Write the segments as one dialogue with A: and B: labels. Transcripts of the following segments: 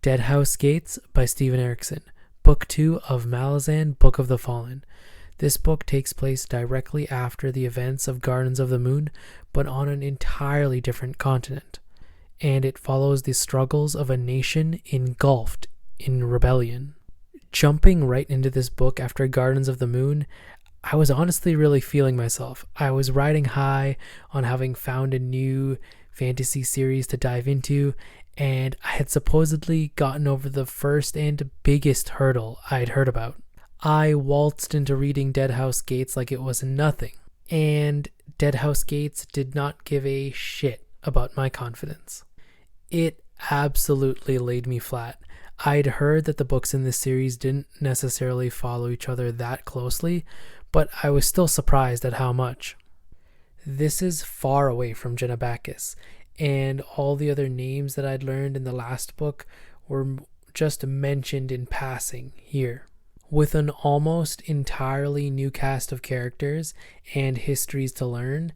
A: Deadhouse Gates by Steven Erikson, Book 2 of Malazan, Book of the Fallen. This book takes place directly after the events of Gardens of the Moon, but on an entirely different continent, and it follows the struggles of a nation engulfed in rebellion. Jumping right into this book after Gardens of the Moon, I was honestly really feeling myself. I was riding high on having found a new fantasy series to dive into, and I had supposedly gotten over the first and biggest hurdle I'd heard about. I waltzed into reading Deadhouse Gates like it was nothing, and Deadhouse Gates did not give a shit about my confidence. It absolutely laid me flat. I'd heard that the books in this series didn't necessarily follow each other that closely, but I was still surprised at how much. This is far away from Jenna Bacchus, and all the other names that I'd learned in the last book were just mentioned in passing here. With an almost entirely new cast of characters and histories to learn,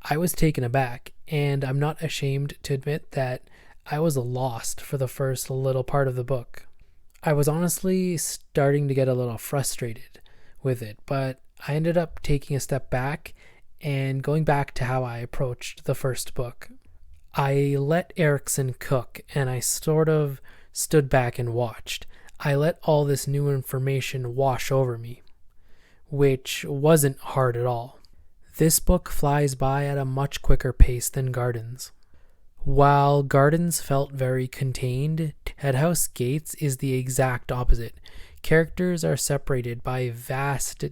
A: I was taken aback, and I'm not ashamed to admit that I was lost for the first little part of the book. I was honestly starting to get a little frustrated with it, but I ended up taking a step back and going back to how I approached the first book. I let Erikson cook, and I sort of stood back and watched. I let all this new information wash over me, which wasn't hard at all. This book flies by at a much quicker pace than Gardens. While Gardens felt very contained, Deadhouse Gates is the exact opposite. Characters are separated by vast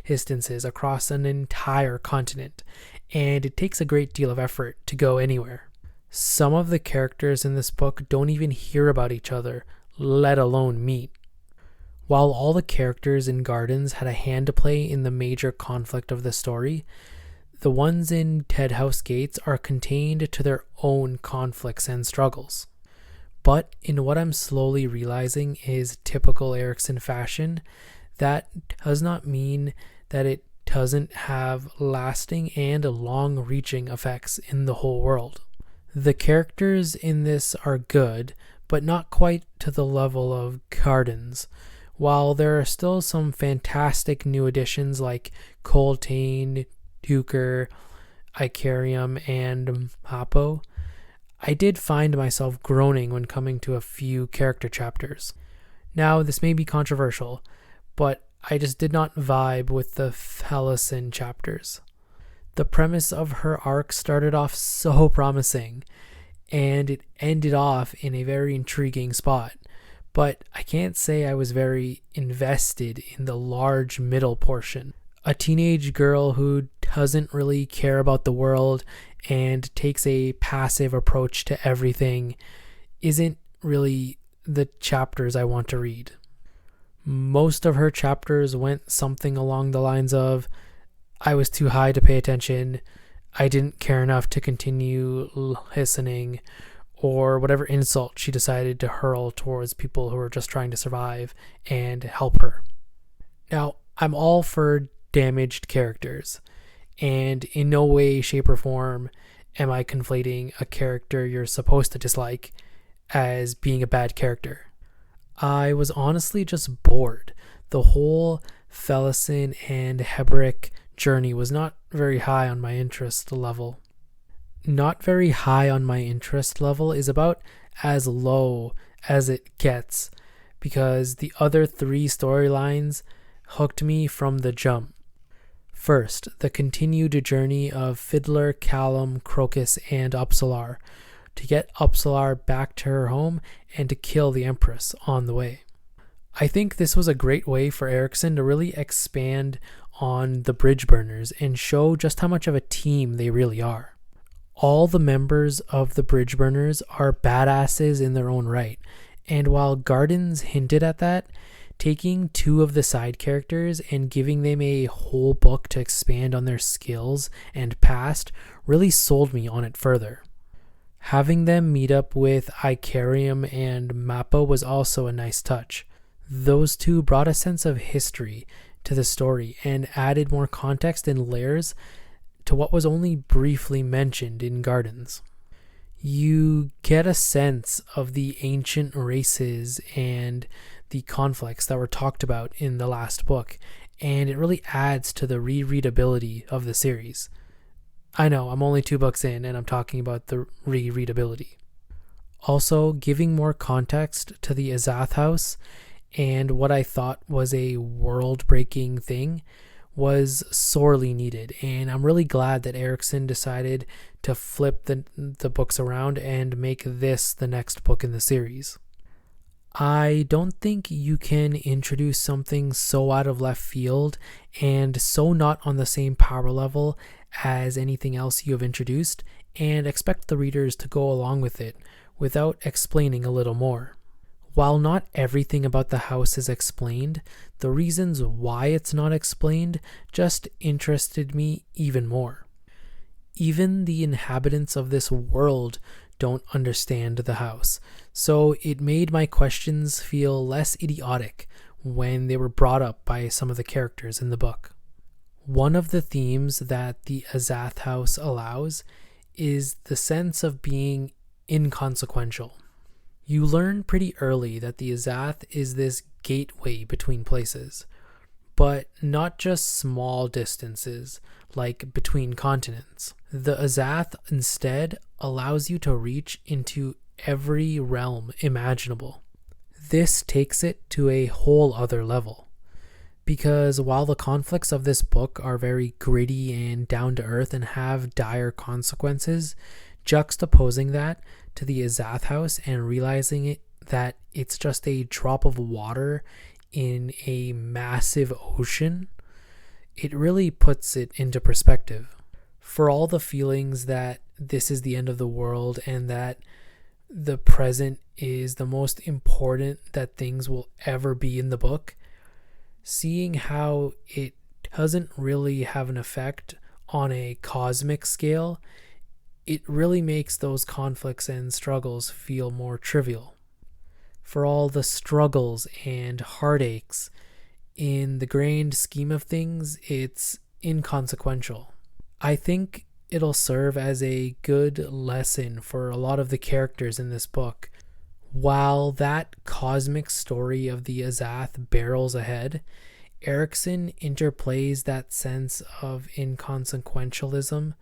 A: distances across an entire continent, and it takes a great deal of effort to go anywhere. Some of the characters in this book don't even hear about each other, let alone meet. While all the characters in Gardens had a hand to play in the major conflict of the story, the ones in Deadhouse Gates are contained to their own conflicts and struggles. But in what I'm slowly realizing is typical Erikson fashion, that does not mean that it doesn't have lasting and long-reaching effects in the whole world. The characters in this are good, but not quite to the level of Gardens. While there are still some fantastic new additions like Coltane, Duker, Icarium, and Hapo, I did find myself groaning when coming to a few character chapters. Now, this may be controversial, but I just did not vibe with the Malazan chapters. The premise of her arc started off so promising, and it ended off in a very intriguing spot, but I can't say I was very invested in the large middle portion. A teenage girl who doesn't really care about the world and takes a passive approach to everything isn't really the chapters I want to read. Most of her chapters went something along the lines of, I was too high to pay attention, I didn't care enough to continue listening, or whatever insult she decided to hurl towards people who were just trying to survive and help her. Now, I'm all for damaged characters, and in no way, shape, or form am I conflating a character you're supposed to dislike as being a bad character. I was honestly just bored. The whole Malazan and Heberic journey was not very high on my interest level. Not very high on my interest level is about as low as it gets, because the other three storylines hooked me from the jump. First, the continued journey of Fiddler, Callum, Crocus, and Upsalar to get Upsalar back to her home and to kill the Empress on the way. I think this was a great way for Erikson to really expand on the Bridge Burners and show just how much of a team they really are. All the members of the Bridge Burners are badasses in their own right, and while Gardens hinted at that, taking two of the side characters and giving them a whole book to expand on their skills and past really sold me on it further. Having them meet up with Icarium and Mappa was also a nice touch. Those two brought a sense of history to the story and added more context and layers to what was only briefly mentioned in Gardens. You get a sense of the ancient races and the conflicts that were talked about in the last book, and it really adds to the rereadability of the series. I know, I'm only 2 books in and I'm talking about the rereadability. Also, giving more context to the Azath House and what I thought was a world-breaking thing was sorely needed, and I'm really glad that Erikson decided to flip the books around and make this the next book in the series. I don't think you can introduce something so out of left field and so not on the same power level as anything else you have introduced and expect the readers to go along with it without explaining a little more. While not everything about the house is explained, the reasons why it's not explained just interested me even more. Even the inhabitants of this world don't understand the house, so it made my questions feel less idiotic when they were brought up by some of the characters in the book. One of the themes that the Azath House allows is the sense of being inconsequential. You learn pretty early that the Azath is this gateway between places, but not just small distances like between continents. The Azath instead allows you to reach into every realm imaginable. This takes it to a whole other level, because while the conflicts of this book are very gritty and down to earth and have dire consequences, juxtaposing that to the Azath House and realizing that it's just a drop of water in a massive ocean, it really puts it into perspective. For all the feelings that this is the end of the world and that the present is the most important that things will ever be in the book, seeing how it doesn't really have an effect on a cosmic scale, it really makes those conflicts and struggles feel more trivial. For all the struggles and heartaches, in the grand scheme of things, it's inconsequential. I think it'll serve as a good lesson for a lot of the characters in this book. While that cosmic story of the Azath barrels ahead, Erikson interplays that sense of inconsequentialism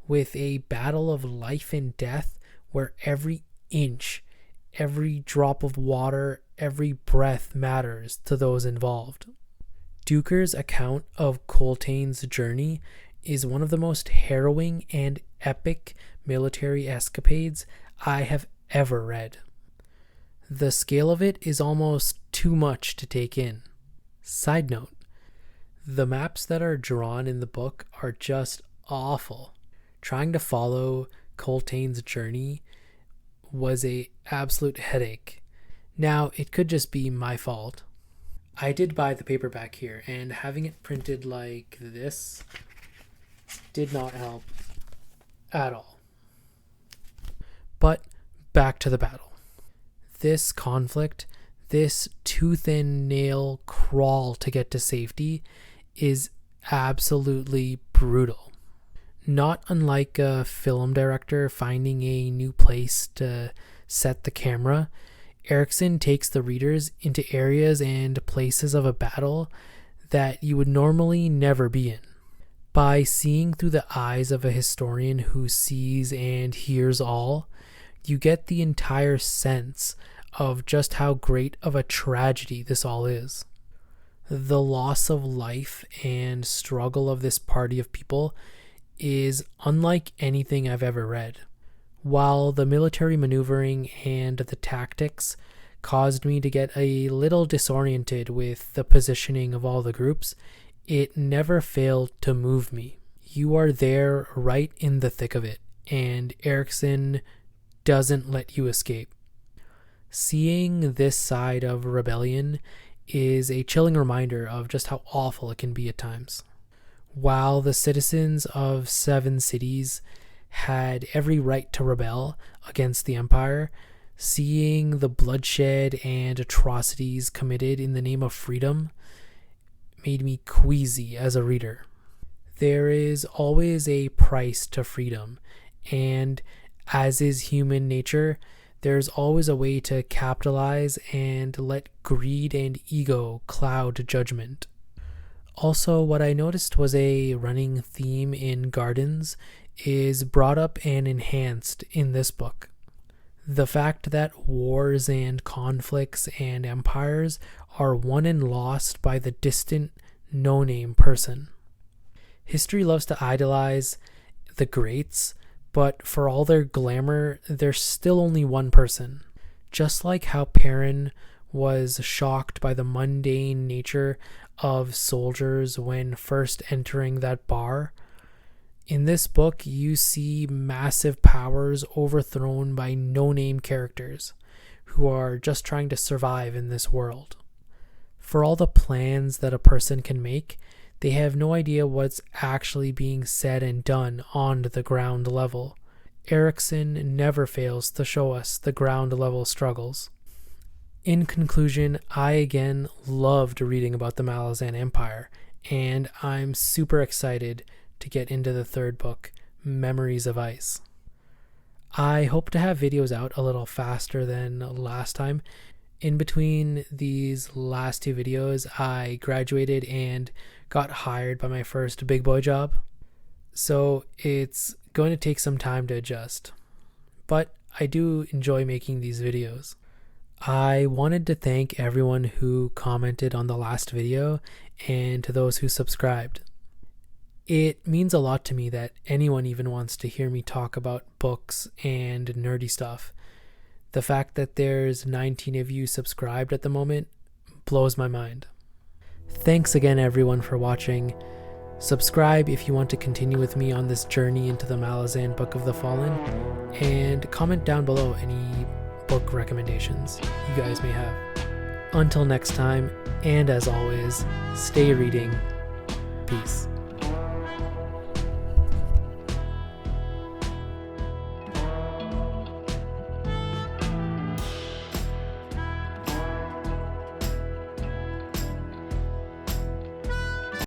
A: with a battle of life and death where every inch, every drop of water, every breath matters to those involved. Duker's account of Coltane's journey is one of the most harrowing and epic military escapades I have ever read. The scale of it is almost too much to take in. Side note, the maps that are drawn in the book are just awful. Trying to follow Coltane's journey was a absolute headache. Now, it could just be my fault. I did buy the paperback here, and having it printed like this did not help at all. But back to the battle. This conflict, this tooth and nail crawl to get to safety, is absolutely brutal. Not unlike a film director finding a new place to set the camera, Erikson takes the readers into areas and places of a battle that you would normally never be in. By seeing through the eyes of a historian who sees and hears all, you get the entire sense of just how great of a tragedy this all is. The loss of life and struggle of this party of people is unlike anything I've ever read. While the military maneuvering and the tactics caused me to get a little disoriented with the positioning of all the groups, it never failed to move me. You are there right in the thick of it, and Erikson doesn't let you escape. Seeing this side of rebellion is a chilling reminder of just how awful it can be at times. While the citizens of 7 cities had every right to rebel against the Empire, seeing the bloodshed and atrocities committed in the name of freedom made me queasy as a reader. There is always a price to freedom, and As is human nature, there's always a way to capitalize and let greed and ego cloud judgment. Also, what I noticed was a running theme in Gardens is brought up and enhanced in this book. The fact that wars and conflicts and empires are won and lost by the distant, no-name person. History loves to idolize the greats, but for all their glamour, there's still only one person. Just like how Perrin was shocked by the mundane nature of soldiers when first entering that bar, in this book you see massive powers overthrown by no-name characters who are just trying to survive in this world. For all the plans that a person can make, they have no idea what's actually being said and done on the ground level. Erikson never fails to show us the ground level struggles. In conclusion, I again loved reading about the Malazan Empire, and I'm super excited to get into the third book, Memories of Ice. I hope to have videos out a little faster than last time. In between these last two videos, I graduated and got hired by my first big boy job, so it's going to take some time to adjust. But I do enjoy making these videos. I wanted to thank everyone who commented on the last video and to those who subscribed. It means a lot to me that anyone even wants to hear me talk about books and nerdy stuff. The fact that there's 19 of you subscribed at the moment blows my mind. Thanks again everyone for watching. Subscribe if you want to continue with me on this journey into the Malazan Book of the Fallen, and comment down below any book recommendations you guys may have. Until next time, and as always, stay reading. Peace.